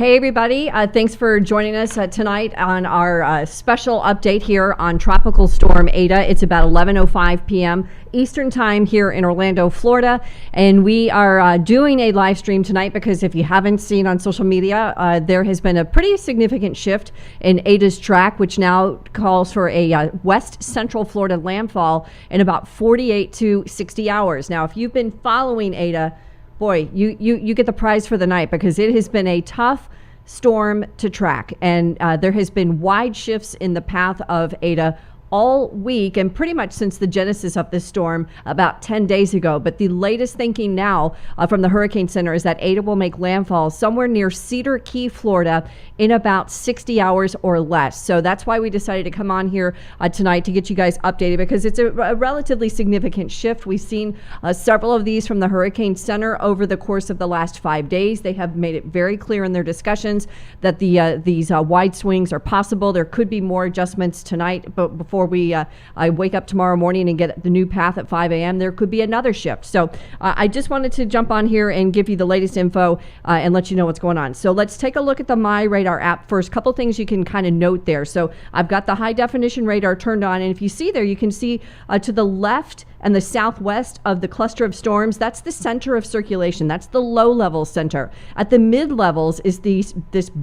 Hey everybody, thanks for joining us tonight on our special update here on Tropical Storm Ada. It's about 11:05 p.m. Eastern Time here in Orlando, Florida, and we are doing a live stream tonight because if you haven't seen on social media, there has been a pretty significant shift in Ada's track, which now calls for a west central Florida landfall in about 48 to 60 hours. Now, if you've been following Ada, boy, you get the prize for the night because it has been a tough storm to track, and there has been wide shifts in the path of Ada all week and pretty much since the genesis of this storm about 10 days ago. But the latest thinking now from the Hurricane Center is that Ada will make landfall somewhere near Cedar Key, Florida in about 60 hours or less. So that's why we decided to come on here tonight to get you guys updated, because it's a relatively significant shift. We've seen several of these from the Hurricane Center over the course of the last 5 days. They have made it very clear in their discussions that these wide swings are possible. There could be more adjustments tonight, but before I wake up tomorrow morning and get the new path at 5 a.m., there could be another shift. So I just wanted to jump on here and give you the latest info and let you know what's going on. So let's take a look at the MyRadar app first. Couple things you can kind of note there. So I've got the high definition radar turned on, and if you see there, you can see to the left and the southwest of the cluster of storms, that's the center of circulation. That's the low level center. At the mid levels is this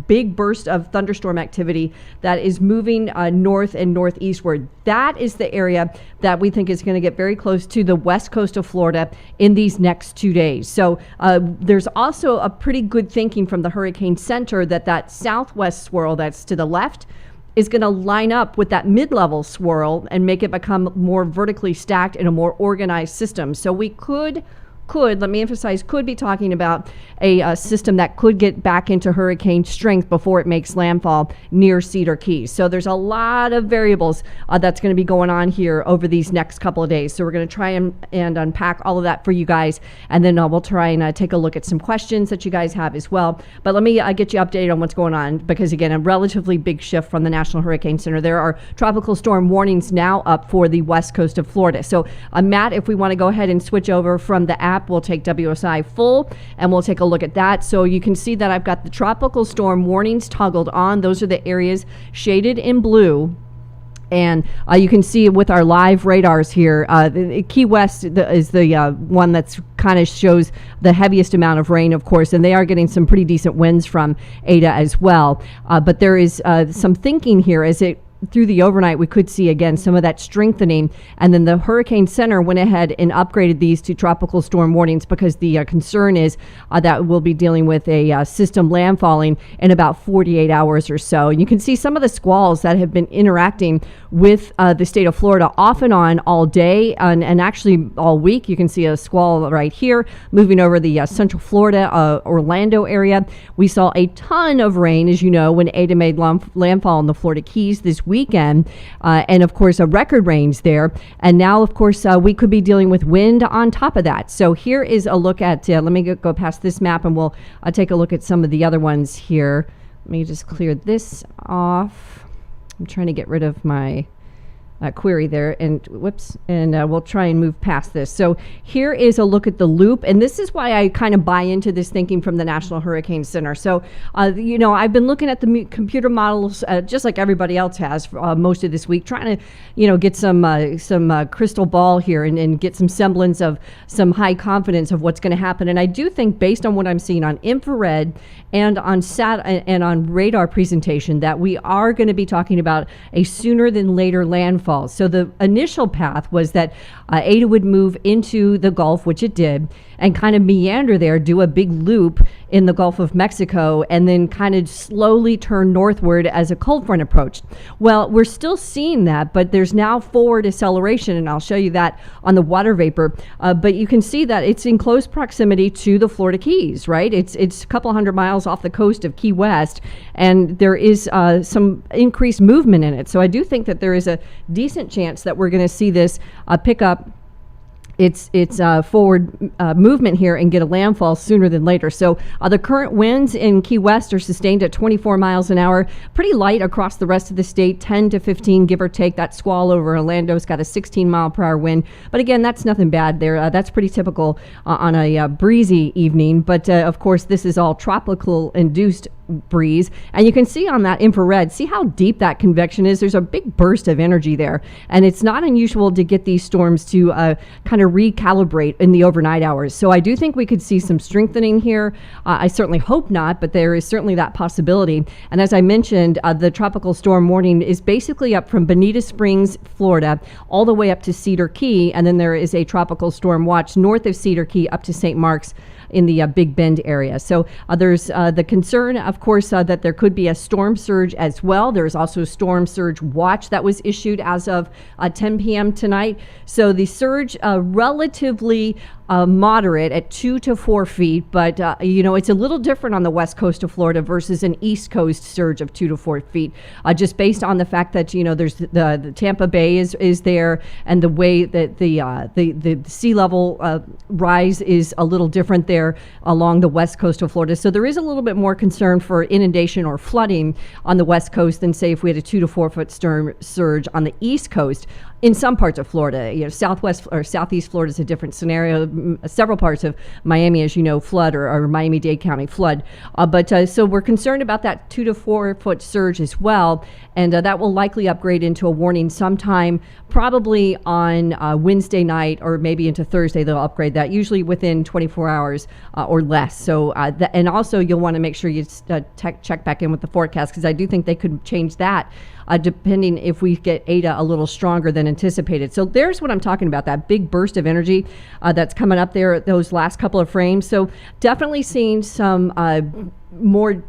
big burst of thunderstorm activity that is moving north and northeastward. That is the area that we think is going to get very close to the west coast of Florida in these next 2 days. So there's also a pretty good thinking from the Hurricane Center that southwest swirl that's to the left is going to line up with that mid-level swirl and make it become more vertically stacked in a more organized system. So we could, let me emphasize, could be talking about a system that could get back into hurricane strength before it makes landfall near Cedar Key. So there's a lot of variables that's going to be going on here over these next couple of days. So we're going to try and unpack all of that for you guys, and then we'll try and take a look at some questions that you guys have as well. But let me get you updated on what's going on, because again, a relatively big shift from the National Hurricane Center. There are tropical storm warnings now up for the west coast of Florida. So Matt, if we want to go ahead and switch over from the app, we'll take WSI full and we'll take a look at that. So you can see that I've got the tropical storm warnings toggled on. Those are the areas shaded in blue. And you can see with our live radars here, Key West is the one that's kind of shows the heaviest amount of rain, of course, and they are getting some pretty decent winds from Ada as well. But there is some thinking here as it through the overnight, we could see again some of that strengthening, and then the Hurricane Center went ahead and upgraded these to tropical storm warnings because the concern is that we'll be dealing with a system landfalling in about 48 hours or so. And you can see some of the squalls that have been interacting with the state of Florida off and on all day and actually all week. You can see a squall right here moving over the central Florida, Orlando area. We saw a ton of rain, as you know, when Ada made landfall in the Florida Keys this weekend, and of course a record range there, and now of course we could be dealing with wind on top of that. So here is a look at let me go past this map and we'll take a look at some of the other ones here. Let me just clear this off. I'm trying to get rid of my query there, and whoops, and we'll try and move past this. So here is a look at the loop, and this is why I kind of buy into this thinking from the National Hurricane Center. So you know, I've been looking at the computer models just like everybody else has most of this week, trying to get some crystal ball here and get some semblance of some high confidence of what's going to happen. And I do think, based on what I'm seeing on infrared and on on radar presentation, that we are going to be talking about a sooner than later landfall. So the initial path was that Ada would move into the Gulf, which it did, and kind of meander there, do a big loop in the Gulf of Mexico, and then kind of slowly turn northward as a cold front approached. Well, we're still seeing that, but there's now forward acceleration, and I'll show you that on the water vapor. But you can see that it's in close proximity to the Florida Keys, right? It's a couple hundred miles off the coast of Key West, and there is some increased movement in it. So I do think that there is a decent chance that we're going to see this pick up its forward movement here and get a landfall sooner than later. So the current winds in Key West are sustained at 24 miles an hour, pretty light across the rest of the state, 10 to 15, give or take. That squall over Orlando's got a 16 mile per hour wind. But again, that's nothing bad there. That's pretty typical on a breezy evening. But of course, this is all tropical induced breeze. And you can see on that infrared, see how deep that convection is. There's a big burst of energy there. And it's not unusual to get these storms to kind of recalibrate in the overnight hours. So I do think we could see some strengthening here. I certainly hope not, but there is certainly that possibility. And as I mentioned, the tropical storm warning is basically up from Bonita Springs, Florida, all the way up to Cedar Key. And then there is a tropical storm watch north of Cedar Key up to St. Mark's in the Big Bend area. So there's the concern, of course, that there could be a storm surge as well. There's also a storm surge watch that was issued as of 10 p.m. tonight. So the surge relatively moderate at 2 to 4 feet, but it's a little different on the west coast of Florida versus an east coast surge of 2 to 4 feet, just based on the fact that there's the Tampa Bay is there, and the way that the sea level rise is a little different there along the west coast of Florida. So there is a little bit more concern for inundation or flooding on the west coast than, say, if we had a 2 to 4 foot storm surge on the east coast. In some parts of Florida, southwest or southeast Florida is a different scenario. Several parts of Miami, as you know, flood, or Miami-Dade County flood. So we're concerned about that 2 to 4 foot surge as well, and that will likely upgrade into a warning sometime, probably on Wednesday night or maybe into Thursday. They'll upgrade that, usually within 24 hours or less. So, and also you'll want to make sure you check back in with the forecast, because I do think they could change that depending if we get Eta a little stronger than anticipated. So there's what I'm talking about, that big burst of energy that's coming up there, those last couple of frames. So definitely seeing some more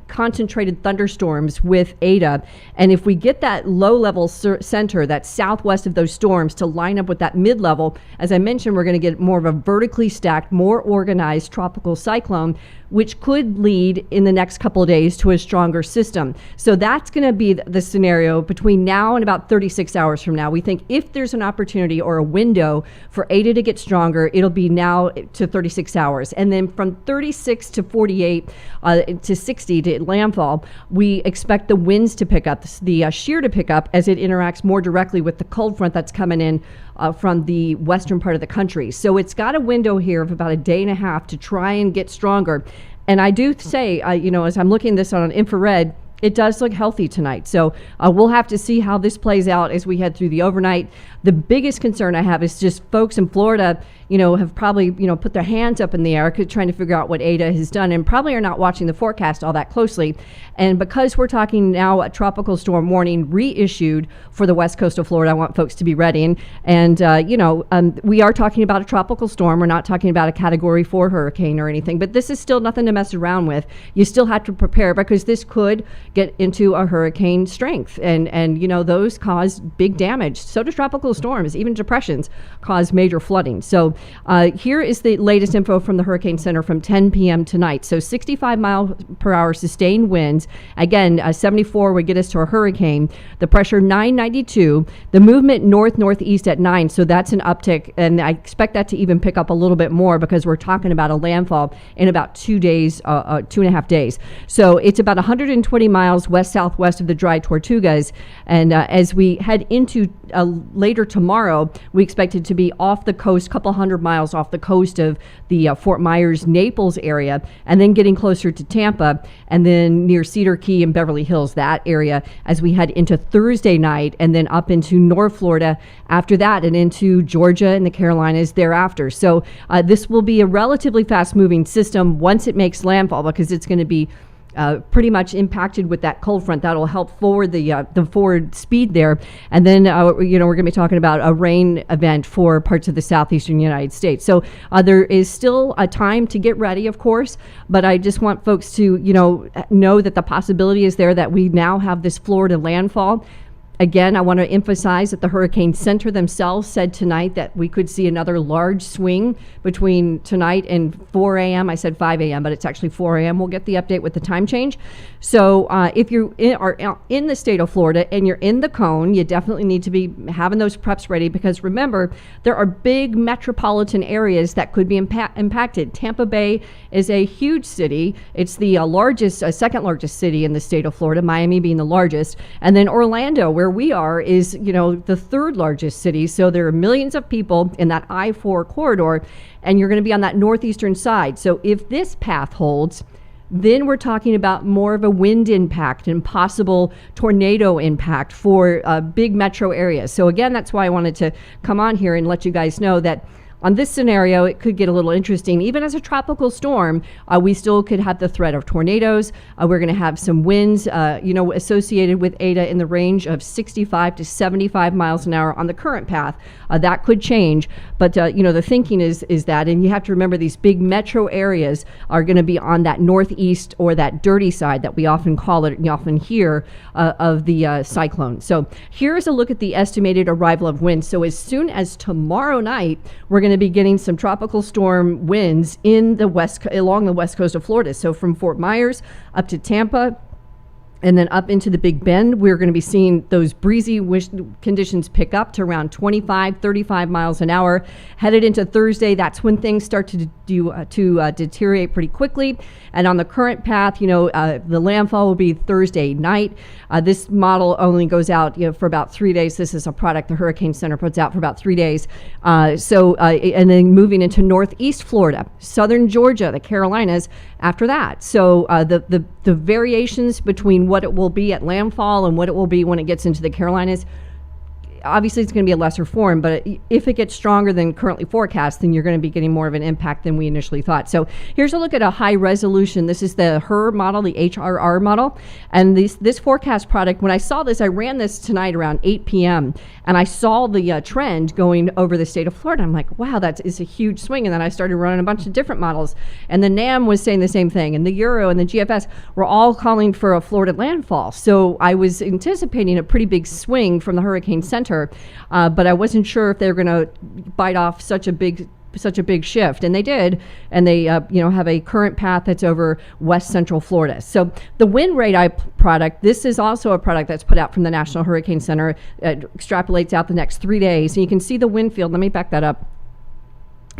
concentrated thunderstorms with Eta. And if we get that low level center, that southwest of those storms, to line up with that mid level, as I mentioned, we're going to get more of a vertically stacked, more organized tropical cyclone, which could lead in the next couple of days to a stronger system. So that's going to be the scenario between now and about 36 hours from now. We think if there's an opportunity or a window for Eta to get stronger, it'll be now to 36 hours. And then from 36 to 48 to 60 to landfall, we expect the winds to pick up, the shear to pick up as it interacts more directly with the cold front that's coming in from the western part of the country. So it's got a window here of about a day and a half to try and get stronger. And I do say, as I'm looking at this on an infrared, it does look healthy tonight. So we'll have to see how this plays out as we head through the overnight. The biggest concern I have is just folks in Florida, have probably, put their hands up in the air trying to figure out what Eta has done, and probably are not watching the forecast all that closely. And because we're talking now a tropical storm warning reissued for the west coast of Florida, I want folks to be ready. And we are talking about a tropical storm. We're not talking about a Category 4 hurricane or anything, but this is still nothing to mess around with. You still have to prepare, because this could get into a hurricane strength, and those cause big damage. So do tropical storms. Even depressions cause major flooding. So here is the latest info from the Hurricane Center from 10 p.m. tonight. So 65 mile per hour sustained winds. Again, 74 would get us to a hurricane. The pressure 992. The movement northeast at 9. So that's an uptick, and I expect that to even pick up a little bit more, because we're talking about a landfall in about 2 days, 2.5 days. So it's about 120 miles west-southwest of the Dry Tortugas. And as we head into later tomorrow, we expect it to be off the coast, couple hundred miles off the coast of the Fort Myers, Naples area, and then getting closer to Tampa, and then near Cedar Key and Beverly Hills, that area, as we head into Thursday night, and then up into North Florida after that, and into Georgia and the Carolinas thereafter. So this will be a relatively fast-moving system once it makes landfall, because it's going to be pretty much impacted with that cold front. That'll help forward the forward speed there. And then, we're going to be talking about a rain event for parts of the southeastern United States. So there is still a time to get ready, of course, but I just want folks to, know that the possibility is there that we now have this Florida landfall. Again, I want to emphasize that the Hurricane Center themselves said tonight that we could see another large swing between tonight and 4 a.m. I said 5 a.m., but it's actually 4 a.m. We'll get the update with the time change. So if you are in the state of Florida and you're in the cone, you definitely need to be having those preps ready, because remember, there are big metropolitan areas that could be impacted. Tampa Bay is a huge city. It's the second largest city in the state of Florida, Miami being the largest. And then Orlando, where we are, is the third largest city. So there are millions of people in that I-4 corridor, and you're going to be on that northeastern side. So if this path holds, then we're talking about more of a wind impact and possible tornado impact for big metro areas. So again, that's why I wanted to come on here and let you guys know that on this scenario, it could get a little interesting. Even as a tropical storm, we still could have the threat of tornadoes. We're going to have some winds, associated with Eta in the range of 65 to 75 miles an hour on the current path. That could change, but the thinking is that, and you have to remember, these big metro areas are going to be on that northeast or that dirty side that we often call it, you often hear of the cyclone. So here's a look at the estimated arrival of winds. So as soon as tomorrow night, we're going to be getting some tropical storm winds in the along the west coast of Florida. So from Fort Myers up to Tampa, and then up into the Big Bend, we're going to be seeing those breezy conditions pick up to around 25, 35 miles an hour. Headed into Thursday, that's when things start to deteriorate pretty quickly. And on the current path, the landfall will be Thursday night. This model only goes out for about 3 days. This is a product the Hurricane Center puts out for about 3 days. And then moving into northeast Florida, southern Georgia, the Carolinas after that. So the variations between what it will be at landfall and what it will be when it gets into the Carolinas, obviously it's going to be a lesser form, but if it gets stronger than currently forecast, then you're going to be getting more of an impact than we initially thought. So here's a look at a high resolution. This is the HRR model, the HRR model. And this forecast product, when I saw this, I ran this tonight around 8 p.m. and I saw the trend going over the state of Florida. I'm like, wow, that is a huge swing. And then I started running a bunch of different models. And the NAM was saying the same thing. And the Euro and the GFS were all calling for a Florida landfall. So I was anticipating a pretty big swing from the Hurricane Center. But I wasn't sure if they were going to bite off such a big shift, and they did, and they have a current path that's over west central Florida. So the wind radar product, this is also a product that's put out from the National Hurricane Center. It extrapolates out the next 3 days, and you can see the wind field. Let me back that up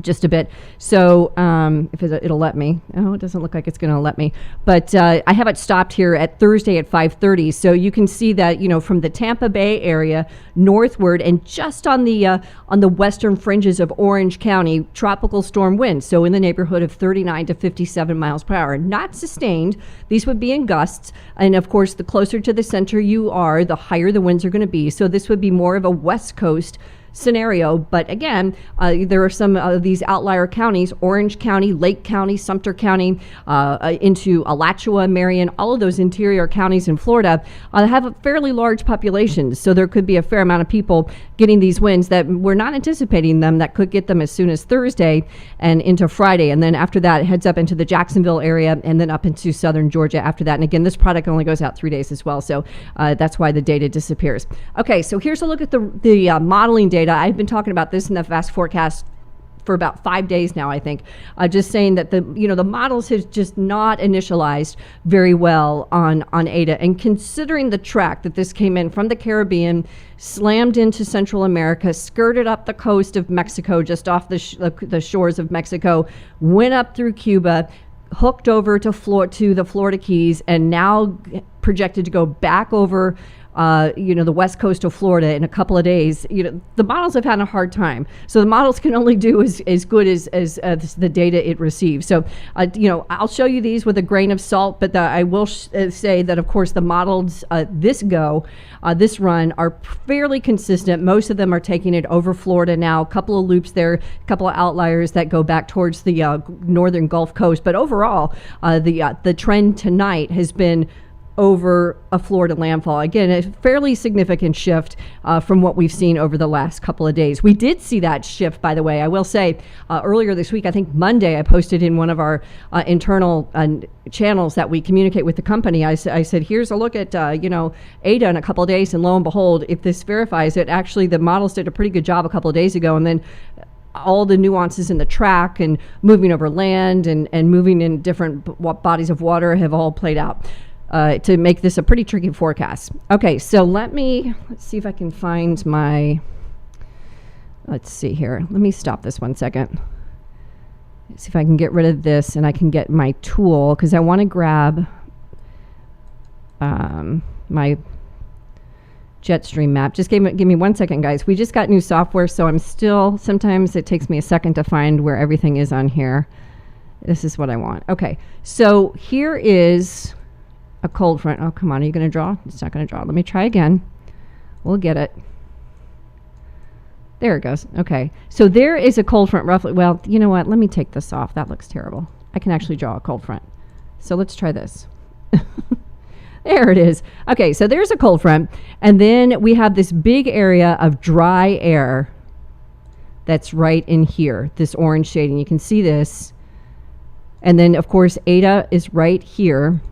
just a bit. So if it'll let me. Oh, it doesn't look like it's going to let me. But I have it stopped here at Thursday at 5:30. So you can see that, from the Tampa Bay area northward and just on the western fringes of Orange County, tropical storm winds. So in the neighborhood of 39 to 57 miles per hour. Not sustained. These would be in gusts. And of course, the closer to the center you are, the higher the winds are going to be. So this would be more of a west coast scenario. But again, there are some of these outlier counties: Orange County, Lake County, Sumter County, into Alachua, Marion. All of those interior counties in Florida have a fairly large population. So there could be a fair amount of people getting these winds that we're not anticipating them, that could get them as soon as Thursday and into Friday. And then after that, it heads up into the Jacksonville area and then up into southern Georgia after that. And again, this product only goes out 3 days as well. So that's why the data disappears. Okay, so here's a look at the modeling data. I've been talking about this in the fast forecast for about 5 days now, I think, just saying that the models have just not initialized very well on Eta. And considering the track that this came in from the Caribbean, slammed into Central America, skirted up the coast of Mexico, just off the shores of Mexico, went up through Cuba, hooked over to the Florida Keys, and now projected to go back over the west coast of Florida in a couple of days. The models have had a hard time. So the models can only do as good as the data it receives. So, I'll show you these with a grain of salt, but I will say that, of course, the models this run are fairly consistent. Most of them are taking it over Florida now. A couple of loops there, a couple of outliers that go back towards the northern Gulf Coast. But overall, the trend tonight has been over a Florida landfall. Again, a fairly significant shift from what we've seen over the last couple of days. We did see that shift, by the way. I will say earlier this week, I think Monday, I posted in one of our internal channels that we communicate with the company. I said, here's a look at Eta in a couple of days, and lo and behold, if this verifies it, actually the models did a pretty good job a couple of days ago, and then all the nuances in the track and moving over land and moving in different bodies of water have all played out to make this a pretty tricky forecast. Okay, so let's see if I can find let's see here. Let me stop this 1 second. See if I can get rid of this and I can get my tool, because I want to grab my Jetstream map. Just give me 1 second, guys. We just got new software, so sometimes it takes me a second to find where everything is on here. This is what I want. Okay, so here is a cold front. Oh, come on, are you going to draw? It's not going to draw. Let me try again. We'll get it. There it goes. Okay, so there is a cold front roughly. Well, you know what? Let me take this off. That looks terrible. I can actually draw a cold front. So let's try this. There it is. Okay, so there's a cold front. And then we have this big area of dry air that's right in here, this orange shading. You can see this. And then, of course, Eta is right here.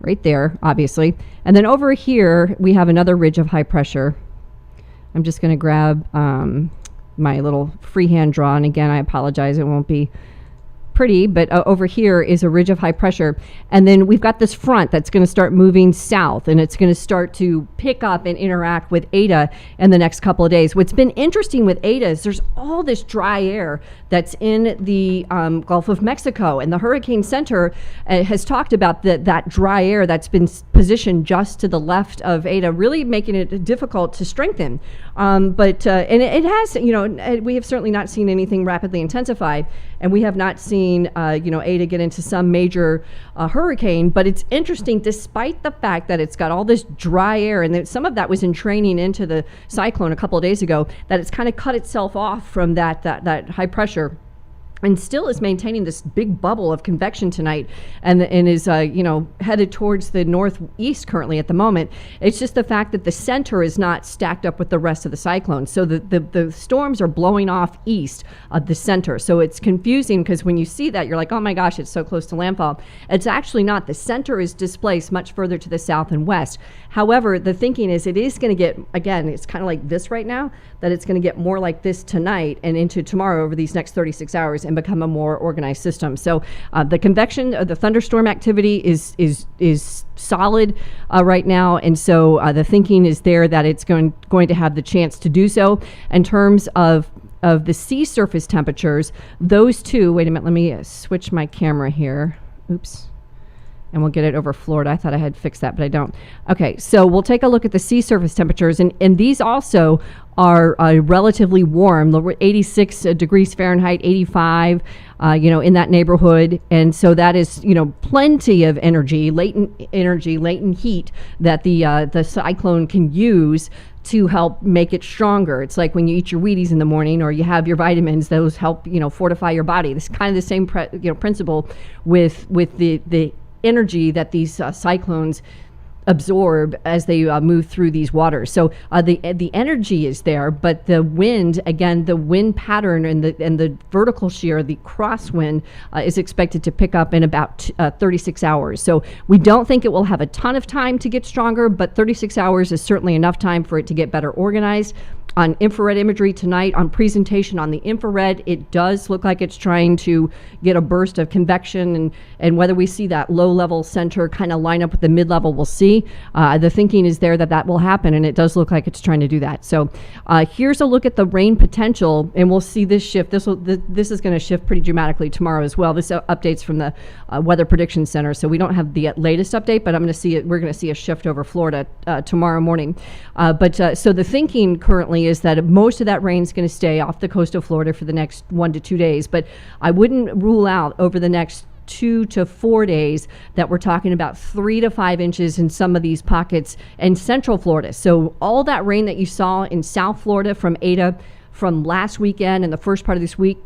Right there, obviously. And then over here, we have another ridge of high pressure. I'm just going to grab my little freehand draw. And again, I apologize. It won't be pretty, but over here is a ridge of high pressure. And then we've got this front that's going to start moving south, and it's going to start to pick up and interact with Eta in the next couple of days. What's been interesting with Eta is there's all this dry air that's in the Gulf of Mexico, and the Hurricane Center has talked about that dry air that's been positioned just to the left of Eta, really making it difficult to strengthen. And it has, we have certainly not seen anything rapidly intensify, and we have not seen Eta get into some major hurricane. But it's interesting, despite the fact that it's got all this dry air, and that some of that was in training into the cyclone a couple of days ago, that it's kind of cut itself off from that high pressure, and still is maintaining this big bubble of convection tonight, and is headed towards the northeast currently at the moment. It's just the fact that the center is not stacked up with the rest of the cyclone, so the storms are blowing off east of the center. So it's confusing, because when you see that, you're like, oh my gosh, it's so close to landfall. It's actually not. The center is displaced much further to the south and west. However, the thinking is it is going to get, again, it's kind of like this right now, that it's going to get more like this tonight and into tomorrow over these next 36 hours and become a more organized system. So the convection, the thunderstorm activity is solid right now, and so the thinking is there that it's going to have the chance to do so. In terms of the sea surface temperatures, those two, wait a minute, let me switch my camera here. Oops. And we'll get it over Florida. I thought I had fixed that, but I don't. Okay, so we'll take a look at the sea surface temperatures, and these also are relatively warm, 86 degrees Fahrenheit, 85, in that neighborhood. And so that is, plenty of latent heat that the cyclone can use to help make it stronger. It's like when you eat your Wheaties in the morning, or you have your vitamins; those help, fortify your body. This is kind of the same, principle with the energy that these cyclones absorb as they move through these waters. So the energy is there, but the wind, again, the wind pattern and the vertical shear, the crosswind, is expected to pick up in about 36 hours. So we don't think it will have a ton of time to get stronger, but 36 hours is certainly enough time for it to get better organized. On infrared imagery tonight, on presentation on the infrared, it does look like it's trying to get a burst of convection, and whether we see that low-level center kind of line up with the mid-level, we'll see. The thinking is there that will happen, and it does look like it's trying to do that. So here's a look at the rain potential, and we'll see this shift. This is going to shift pretty dramatically tomorrow as well. This updates from the Weather Prediction Center, so we don't have the latest update, but we're going to see a shift over Florida tomorrow morning. So the thinking currently is that most of that rain is going to stay off the coast of Florida for the next 1 to 2 days, but I wouldn't rule out over the next 2 to 4 days that we're talking about 3 to 5 inches in some of these pockets in central Florida. So all that rain that you saw in South Florida from Eta from last weekend and the first part of this week,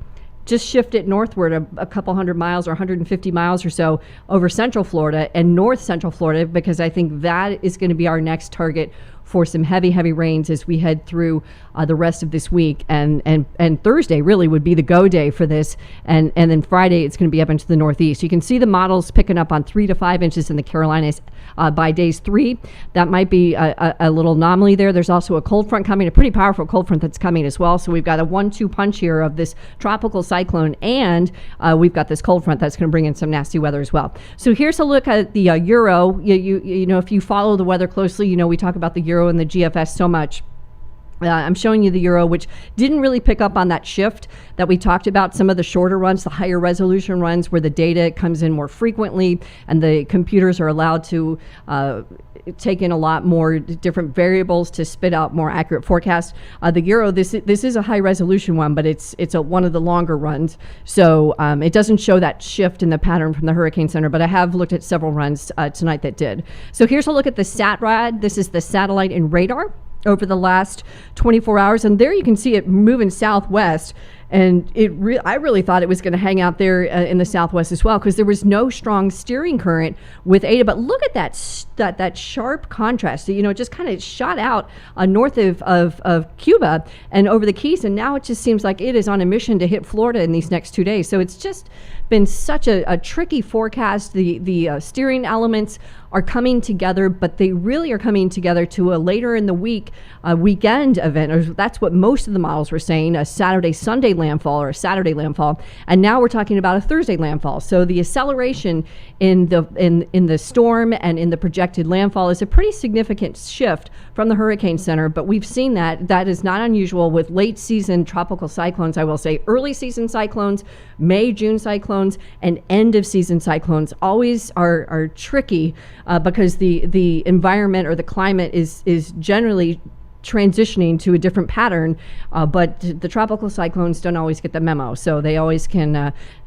just shift it northward a couple hundred miles or 150 miles or so over central Florida and north central Florida, because I think that is going to be our next target for some heavy rains as we head through the rest of this week. And Thursday really would be the go day for this. And then Friday, it's going to be up into the northeast. You can see the models picking up on 3 to 5 inches in the Carolinas by days 3. That might be a little anomaly there. There's also a cold front coming, a pretty powerful cold front that's coming as well. So we've got a 1-2 punch here of this tropical cyclone, and we've got this cold front that's going to bring in some nasty weather as well. So here's a look at the Euro. You know, if you follow the weather closely, we talk about the Euro and the GFS so much. I'm showing you the Euro, which didn't really pick up on that shift that we talked about. Some of the shorter runs, the higher resolution runs, where the data comes in more frequently and the computers are allowed to take in a lot more different variables to spit out more accurate forecasts. The Euro, this is a high resolution one, but it's one of the longer runs. So it doesn't show that shift in the pattern from the Hurricane Center, but I have looked at several runs tonight that did. So here's a look at the SATRAD. This is the satellite and radar over the last 24 hours. And there you can see it moving southwest. And I really thought it was going to hang out there in the southwest as well, because there was no strong steering current with Eta. But look at that sharp contrast. You know, it just kind of shot out north of Cuba and over the Keys. And now it just seems like it is on a mission to hit Florida in these next 2 days. So it's just been such a tricky forecast. The steering elements are coming together, but they really are coming together to a later in the week weekend event. Or that's what most of the models were saying, a Saturday-Sunday landfall or a Saturday landfall. And now we're talking about a Thursday landfall. So the acceleration in the storm and in the projected landfall is a pretty significant shift from the Hurricane Center, but we've seen that is not unusual with late season tropical cyclones. I will say early season cyclones, May, June cyclones, and end of season cyclones always are tricky because the environment or the climate is generally transitioning to a different pattern, but the tropical cyclones don't always get the memo, so they always can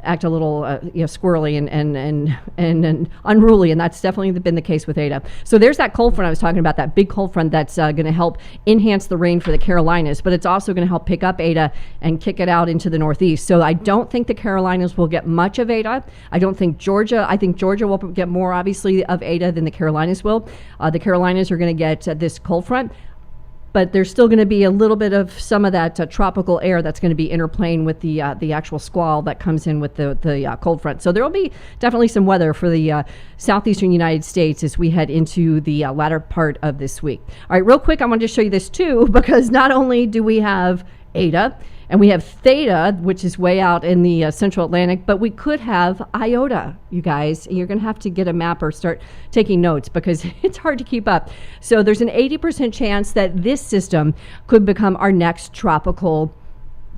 act a little squirrely and unruly, and that's definitely been the case with Eta. So there's that cold front I was talking about, that big cold front that's going to help enhance the rain for the Carolinas, but it's also going to help pick up Eta and kick it out into the northeast. So I don't think the Carolinas will get much of Eta. I think Georgia will get more, obviously, of Eta than the Carolinas will. The Carolinas are going to get this cold front, but there's still going to be a little bit of some of that tropical air that's going to be interplaying with the actual squall that comes in with the cold front. So there will be definitely some weather for the southeastern United States as we head into the latter part of this week. All right, real quick, I wanted to show you this too, because not only do we have Eta and we have Theta, which is way out in the central Atlantic, but we could have Iota, you guys. You're going to have to get a map or start taking notes because it's hard to keep up. So there's an 80% chance that this system could become our next tropical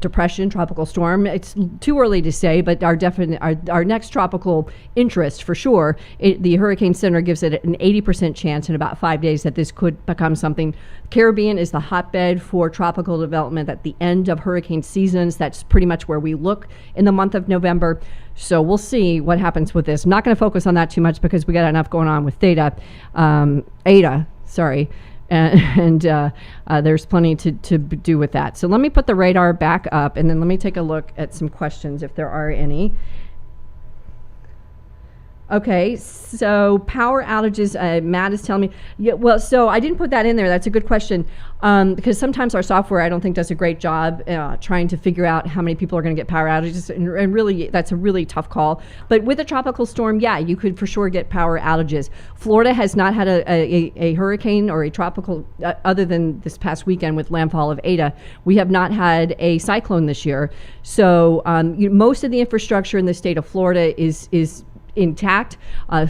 depression, tropical storm. It's too early to say, but our next tropical interest for sure. The Hurricane Center gives it an 80% chance in about 5 days that this could become something. Caribbean is the hotbed for tropical development at the end of hurricane seasons. That's pretty much where we look in the month of November. So we'll see what happens with this. I'm not going to focus on that too much because we got enough going on with Eta. And there's plenty to do with that. So let me put the radar back up, and then let me take a look at some questions if there are any. Okay, so power outages, Matt is telling me. Yeah, well, so I didn't put that in there. That's a good question, because sometimes our software, I don't think, does a great job trying to figure out how many people are going to get power outages, and really, that's a really tough call. But with a tropical storm, yeah, you could for sure get power outages. Florida has not had a hurricane or a tropical, other than this past weekend with landfall of Eta. We have not had a cyclone this year. So most of the infrastructure in the state of Florida is intact.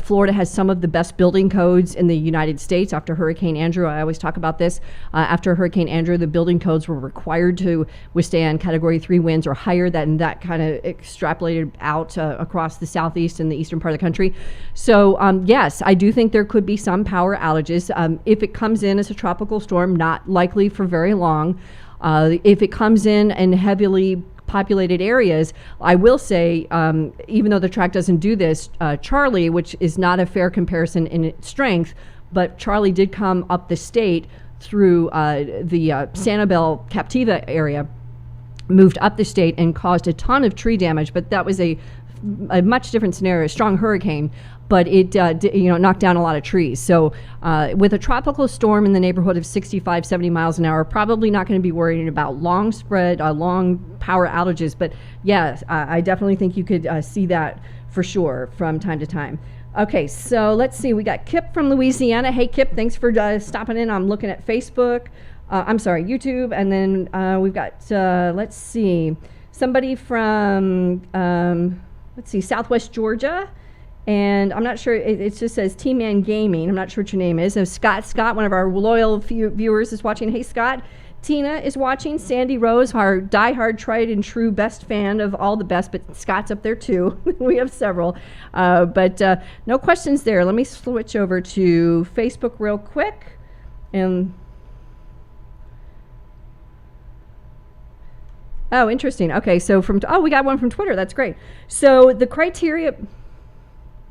Florida has some of the best building codes in the United States after Hurricane Andrew. I always talk about this. After Hurricane Andrew, the building codes were required to withstand Category 3 winds or higher. That kind of extrapolated out across the southeast and the eastern part of the country. So yes, I do think there could be some power outages. If it comes in as a tropical storm, not likely for very long. If it comes in and heavily populated areas, I will say, even though the track doesn't do this, Charlie, which is not a fair comparison in its strength, but Charlie did come up the state through the Sanibel Captiva area, moved up the state and caused a ton of tree damage, but that was a much different scenario, a strong hurricane, but it knocked down a lot of trees. So with a tropical storm in the neighborhood of 65, 70 miles an hour, probably not going to be worrying about long power outages. But yes, I definitely think you could see that for sure from time to time. Okay, so let's see. We got Kip from Louisiana. Hey, Kip, thanks for stopping in. I'm looking at Facebook. YouTube. And then we've got, let's see, somebody from, Southwest Georgia. And I'm not sure, it just says T-Man Gaming. I'm not sure what your name is. So Scott, one of our loyal viewers is watching. Hey, Scott, Tina is watching. Sandy Rose, our diehard, tried and true best fan of all the best, but Scott's up there too. We have several. But no questions there. Let me switch over to Facebook real quick. And oh, interesting. Okay, so we got one from Twitter. That's great. So the criteria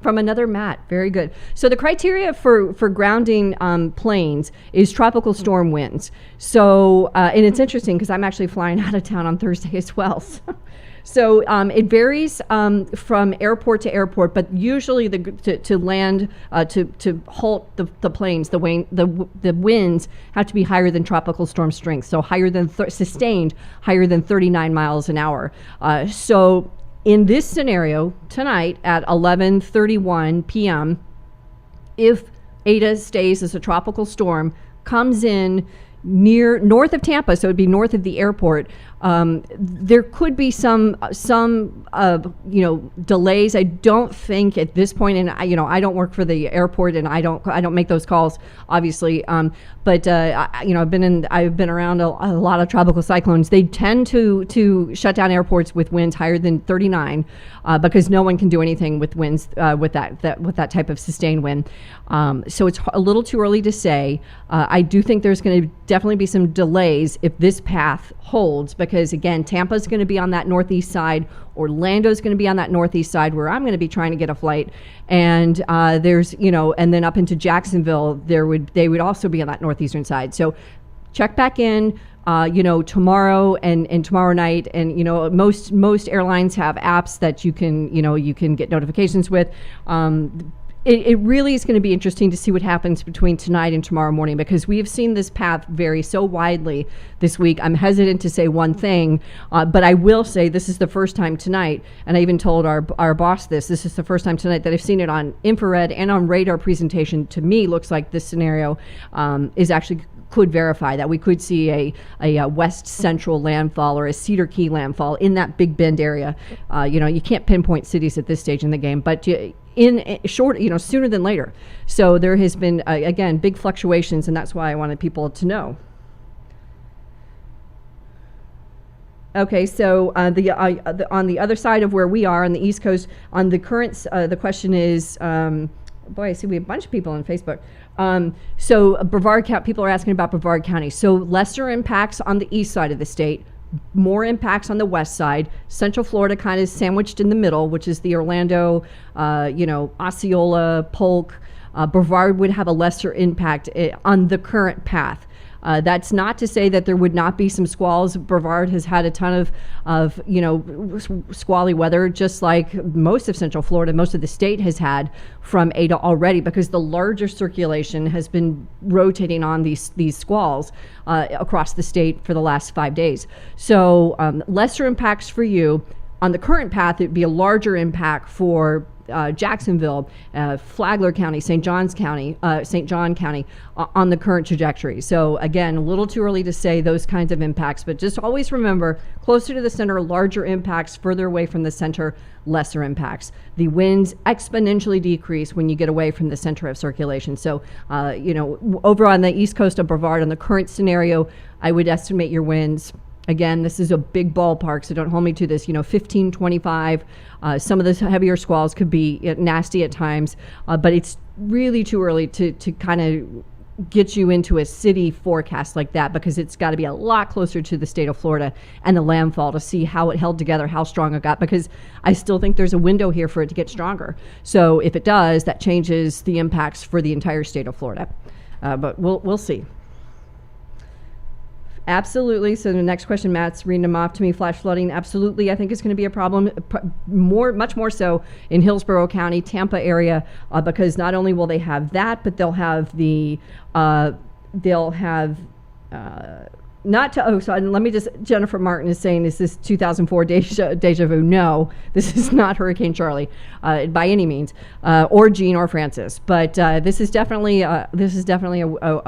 from another Matt. Very good. So the criteria for grounding planes is tropical storm winds. So, and it's interesting because I'm actually flying out of town on Thursday as well. So it varies from airport to airport, but usually to land, to halt the planes, the winds have to be higher than tropical storm strength. So higher than sustained, higher than 39 miles an hour. So in this scenario tonight at 11:31 p.m., if Eta stays as a tropical storm, comes in north of Tampa, so it'd be north of the airport, there could be some delays. I don't think at this point, and I don't work for the airport, and I don't make those calls, obviously. But I've been around a lot of tropical cyclones. They tend to shut down airports with winds higher than 39 because no one can do anything with winds with that type of sustained wind. So it's a little too early to say. I do think there's going to definitely be some delays if this path holds, because again, Tampa's going to be on that northeast side, Orlando's going to be on that northeast side where I'm going to be trying to get a flight, and there's and then up into Jacksonville they would also be on that northeastern side. So check back in tomorrow and tomorrow night, and most airlines have apps that you can get notifications with. It really is going to be interesting to see what happens between tonight and tomorrow morning, because we have seen this path vary so widely this week. I'm hesitant to say one thing, but I will say this is the first time tonight, and I even told our boss this is the first time tonight that I've seen it on infrared and on radar presentation. To me, looks like this scenario is actually could verify that we could see a west central landfall or a Cedar Key landfall in that Big Bend area. You can't pinpoint cities at this stage in the game, but in short, sooner than later. So there has been again big fluctuations, and that's why I wanted people to know. Okay, so on the other side of where we are on the East Coast, on the currents, the question is, boy, I see we have a bunch of people on Facebook. So Brevard County, people are asking about Brevard County. So lesser impacts on the east side of the state, more impacts on the west side. Central Florida kind of sandwiched in the middle, which is the Orlando, Osceola, Polk. Brevard would have a lesser impact on the current path. That's not to say that there would not be some squalls. Brevard has had a ton of squally weather, just like most of Central Florida, most of the state has had from Eta already, because the larger circulation has been rotating on these squalls across the state for the last 5 days. So lesser impacts for you. On the current path, it'd be a larger impact for Jacksonville, Flagler County, St. John County, on the current trajectory. So again, a little too early to say those kinds of impacts, but just always remember, closer to the center, larger impacts; further away from the center, lesser impacts. The winds exponentially decrease when you get away from the center of circulation. So, over on the east coast of Brevard, on the current scenario, I would estimate your winds. Again, this is a big ballpark, so don't hold me to this, 15, 25. Some of the heavier squalls could be nasty at times, but it's really too early to kind of get you into a city forecast like that, because it's got to be a lot closer to the state of Florida and the landfall to see how it held together, how strong it got, because I still think there's a window here for it to get stronger. So if it does, that changes the impacts for the entire state of Florida. But we'll see. Absolutely. So the next question, Matt's reading them off to me. Flash flooding, absolutely. I think it's going to be a problem, much more so in Hillsborough County, Tampa area, because not only will they have that, but they'll have Jennifer Martin is saying, is this 2004 deja vu? No, this is not Hurricane Charlie by any means, or Jean or Francis. But this is definitely a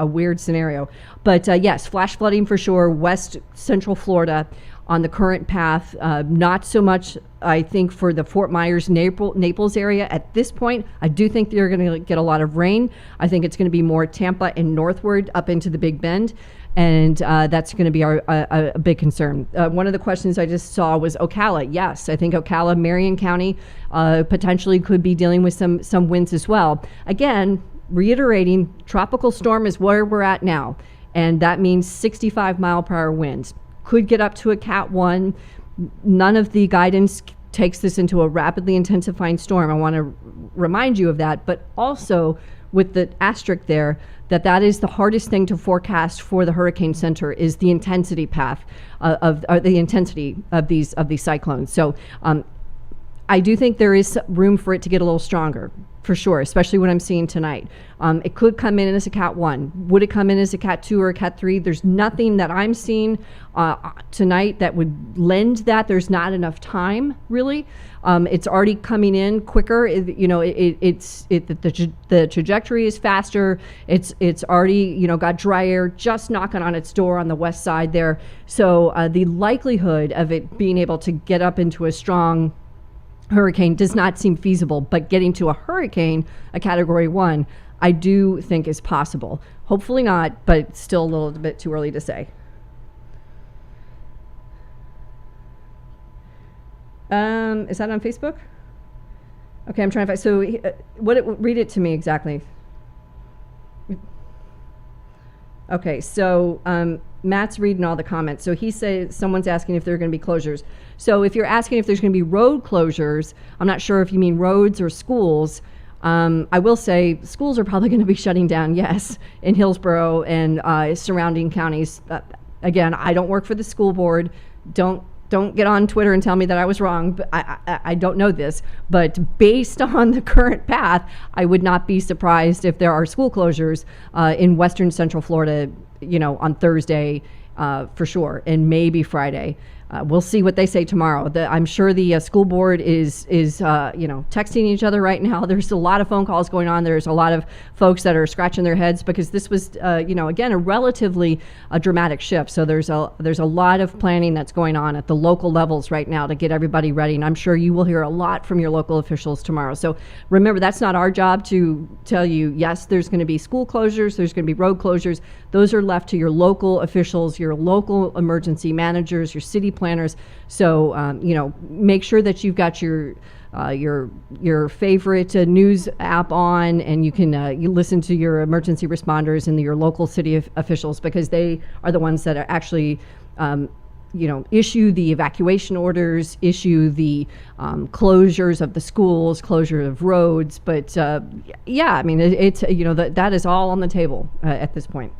weird scenario. But yes, flash flooding for sure. West Central Florida on the current path. Not so much, I think, for the Fort Myers, Naples area at this point. I do think they're going to get a lot of rain. I think it's going to be more Tampa and northward up into the Big Bend. and that's going to be a big concern. One of the questions I just saw was Ocala. Yes, I think Ocala, Marion County, potentially could be dealing with some winds as well. Again, reiterating, tropical storm is where we're at now, and that means 65-mile-per-hour winds. Could get up to a Cat 1. None of the guidance takes this into a rapidly intensifying storm. I want to remind you of that, but also with the asterisk there, that is the hardest thing to forecast for the Hurricane Center is the intensity path of the intensity of these cyclones. So I do think there is room for it to get a little stronger, for sure, especially what I'm seeing tonight. It could come in as a Cat 1. Would it come in as a Cat 2 or a Cat 3? There's nothing that I'm seeing tonight that would lend that. There's not enough time, really. It's already coming in quicker. The trajectory is faster. It's already, got dry air just knocking on its door on the west side there. So the likelihood of it being able to get up into a strong hurricane does not seem feasible, but getting to a hurricane, a Category 1, I do think is possible. Hopefully not, but still a little bit too early to say. Is that on Facebook? Okay, I'm trying to find. So, read it to me exactly. Okay, so Matt's reading all the comments. So he says someone's asking if there are going to be closures. So if you're asking if there's going to be road closures, I'm not sure if you mean roads or schools. I will say schools are probably going to be shutting down, yes, in Hillsborough and surrounding counties. Again, I don't work for the school board. Don't get on Twitter and tell me that I was wrong. But I don't know this, but based on the current path, I would not be surprised if there are school closures in western central Florida, on Thursday for sure, and maybe Friday. We'll see what they say tomorrow. I'm sure the school board is texting each other right now. There's a lot of phone calls going on. There's a lot of folks that are scratching their heads because this was, again, a relatively dramatic shift. So there's a lot of planning that's going on at the local levels right now to get everybody ready. And I'm sure you will hear a lot from your local officials tomorrow. So remember, that's not our job to tell you, yes, there's going to be school closures, there's going to be road closures. Those are left to your local officials, your local emergency managers, your city planners. So make sure that you've got your favorite news app on, and you can you listen to your emergency responders and your local city officials, because they are the ones that are actually issue the evacuation orders, issue the closures of the schools, closure of roads. But it's that is all on the table at this point.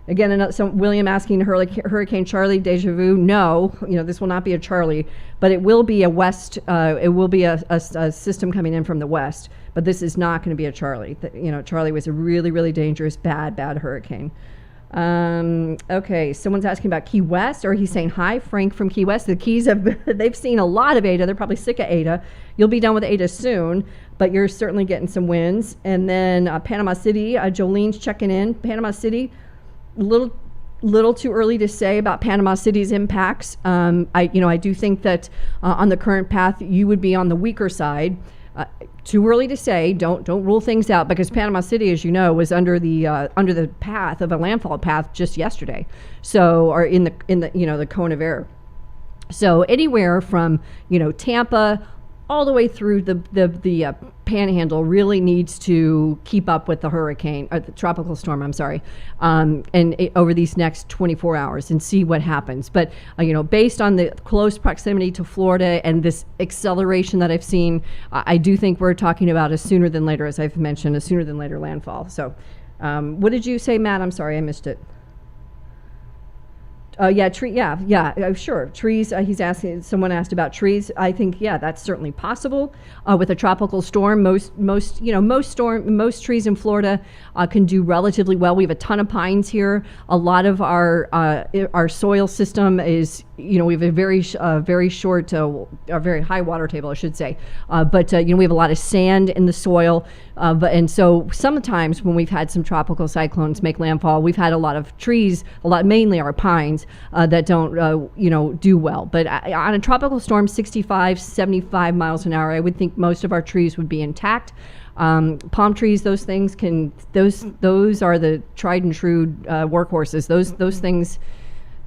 Again, William asking Hurricane Charlie, deja vu. No, this will not be a Charlie, but it will be a west. It will be a system coming in from the west. But this is not going to be a Charlie. Charlie was a really, really dangerous, bad hurricane. Okay, someone's asking about Key West, or he's saying hi, Frank from Key West. The Keys they've seen a lot of Ada. They're probably sick of Ada. You'll be done with Ada soon, but you're certainly getting some winds. And then Panama City, Jolene's checking in. Panama City. Little too early to say about Panama City's impacts. I do think that on the current path you would be on the weaker side. Too early to say. Don't rule things out, because Panama City, as you know, was under the path of a landfall path just yesterday. So, or in the cone of air. So anywhere from Tampa all the way through the Panhandle really needs to keep up with the hurricane, or the tropical storm, over these next 24 hours and see what happens. But, based on the close proximity to Florida and this acceleration that I've seen, I do think we're talking about a sooner than later, as I've mentioned, a sooner than later landfall. So what did you say, Matt? I'm sorry, I missed it. Sure. Trees. He's asking. Someone asked about trees. I think that's certainly possible with a tropical storm. Most trees in Florida can do relatively well. We have a ton of pines here. A lot of our soil system is we have a very short, a very high water table, I should say. But we have a lot of sand in the soil. And so sometimes when we've had some tropical cyclones make landfall, we've had a lot of trees, mainly our pines, that don't, do well. But on a tropical storm, 65, 75 miles an hour, I would think most of our trees would be intact. Palm trees, those things those are the tried and true workhorses. Those things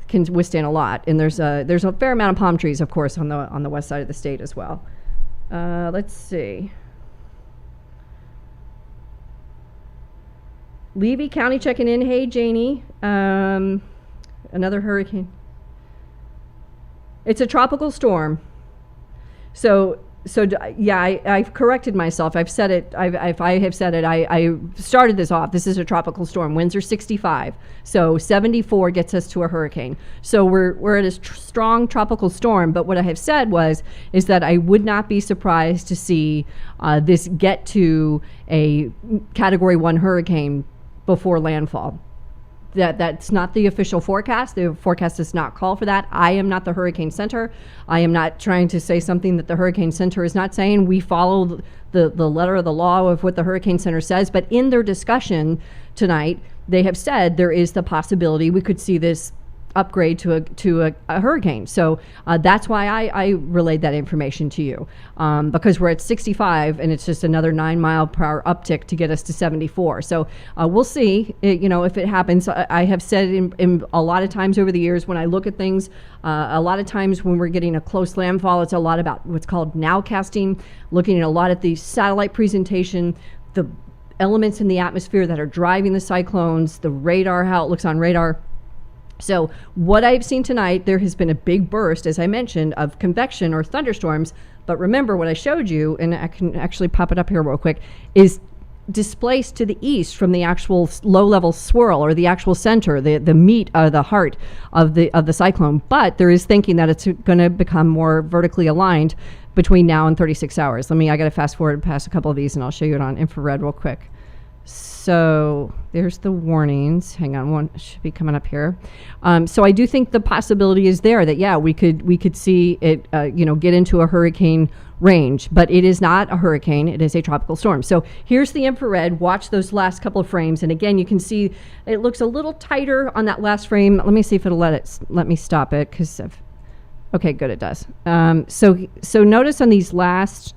can withstand a lot, and there's a fair amount of palm trees, of course, on the west side of the state as well. Let's see. Levy County checking in. Hey, Janie. Another hurricane. It's a tropical storm. So yeah, I've corrected myself. I've said it. I have said it. I started this off. This is a tropical storm. Winds are 65. So 74 gets us to a hurricane. So we're at a strong tropical storm. But what I have said is that I would not be surprised to see this get to a Category 1 hurricane before landfall. That's not the official forecast. The forecast does not call for that. I am not the Hurricane Center. I am not trying to say something that the Hurricane Center is not saying. We follow the letter of the law of what the Hurricane Center says. But in their discussion tonight, they have said there is the possibility we could see this upgrade to a hurricane. So that's why I relayed that information to you, because we're at 65 and it's just another 9 mile per hour uptick to get us to 74. So we'll see, if it happens. I have said in a lot of times over the years when I look at things, a lot of times when we're getting a close landfall, it's a lot about what's called nowcasting, looking at a lot at the satellite presentation, the elements in the atmosphere that are driving the cyclones, the radar, how it looks on radar. So what I've seen tonight, there has been a big burst, as I mentioned, of convection or thunderstorms. But remember what I showed you, and I can actually pop it up here real quick, is displaced to the east from the actual low-level swirl or the actual center, the meat, the heart of the cyclone. But there is thinking that it's going to become more vertically aligned between now and 36 hours. I got to fast forward past a couple of these, and I'll show you it on infrared real quick. So there's the warnings. Hang on, one should be coming up here. So I do think the possibility is there that we could see it get into a hurricane range, but it is not a hurricane. It is a tropical storm. So here's the infrared. Watch those last couple of frames, and again you can see it looks a little tighter on that last frame. Let me see if it'll let me stop it because okay, good, it does. So notice on these last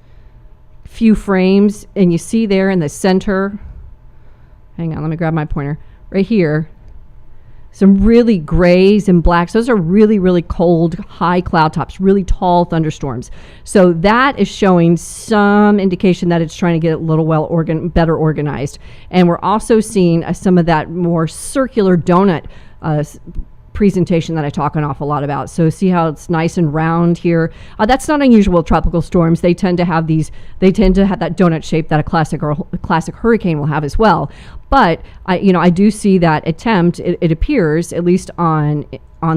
few frames, and you see there in the center. Hang on, let me grab my pointer. Right here, some really grays and blacks. Those are really, really cold, high cloud tops, really tall thunderstorms. So that is showing some indication that it's trying to get a little better organized. And we're also seeing some of that more circular donut presentation that I talk an awful lot about. So see how it's nice and round here. That's not unusual. Tropical storms, they tend to have that donut shape that a classic hurricane will have as well. But I do see that attempt. It appears, at least on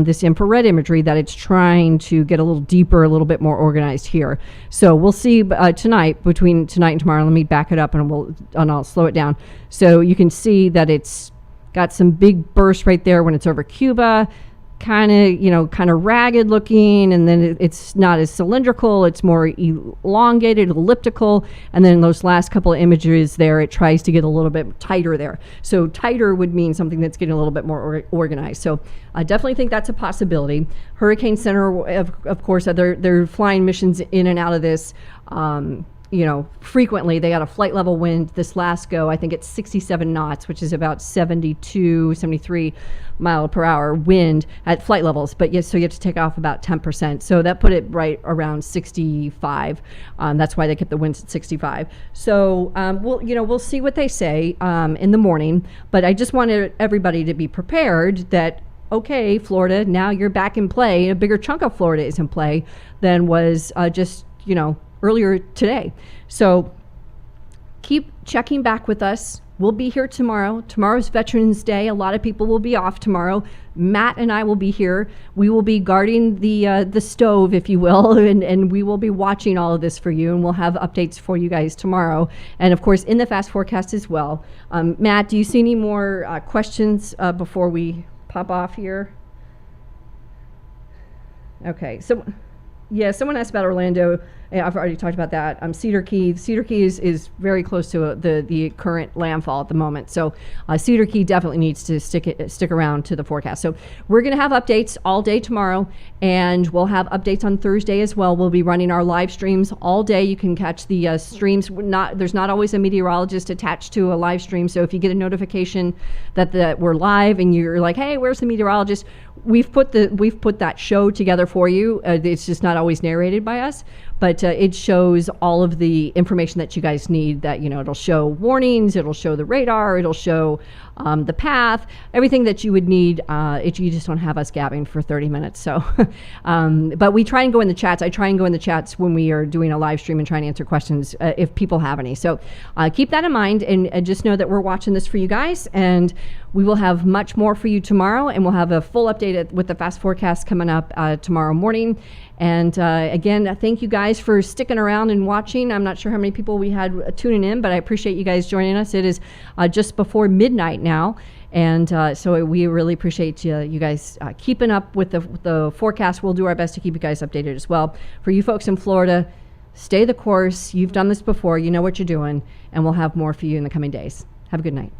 this infrared imagery, that it's trying to get a little deeper, a little bit more organized here. So we'll see tonight, between tonight and tomorrow. Let me back it up and I'll slow it down. So you can see that it's got some big bursts right there when it's over Cuba, kind of ragged looking, and then it's not as cylindrical, it's more elongated, elliptical, and then those last couple of images there, it tries to get a little bit tighter there. So tighter would mean something that's getting a little bit more organized. So I definitely think that's a possibility. Hurricane Center, of course, they're flying missions in and out of this. Frequently. They got a flight level wind this last go. I think it's 67 knots, which is about 72, 73 mile per hour wind at flight levels. But yes, so you have to take off about 10%. So that put it right around 65. That's why they kept the winds at 65. So we'll see what they say in the morning. But I just wanted everybody to be prepared that, okay, Florida, now you're back in play. A bigger chunk of Florida is in play than was earlier today. So keep checking back with us. We'll be here tomorrow. Tomorrow's Veterans Day. A lot of people will be off tomorrow. Matt and I will be here. We will be guarding the stove, if you will, and we will be watching all of this for you, and we'll have updates for you guys tomorrow. And of course, in the fast forecast as well. Matt, do you see any more questions before we pop off here? Okay, so yeah, someone asked about Orlando. Yeah, I've already talked about that. Cedar Key. Cedar Key is very close to the current landfall at the moment. So Cedar Key definitely needs to stick around to the forecast. So we're going to have updates all day tomorrow, and we'll have updates on Thursday as well. We'll be running our live streams all day. You can catch the streams. There's not always a meteorologist attached to a live stream. So if you get a notification that we're live and you're like, hey, where's the meteorologist? We've put that show together for you. It's just not always narrated by us, but it shows all of the information that you guys need. That it'll show warnings, it'll show the radar, it'll show the path, everything that you would need. You just don't have us gabbing for 30 minutes. So, but we try and go in the chats. I try and go in the chats when we are doing a live stream and trying to answer questions if people have any. So keep that in mind, and just know that we're watching this for you guys, and we will have much more for you tomorrow, and we'll have a full update with the fast forecast coming up tomorrow morning. And again, thank you guys for sticking around and watching. I'm not sure how many people we had tuning in, but I appreciate you guys joining us. It is just before midnight now, and so we really appreciate you guys keeping up with the forecast. We'll do our best to keep you guys updated as well. For you folks in Florida, stay the course. You've done this before. You know what you're doing, and we'll have more for you in the coming days. Have a good night.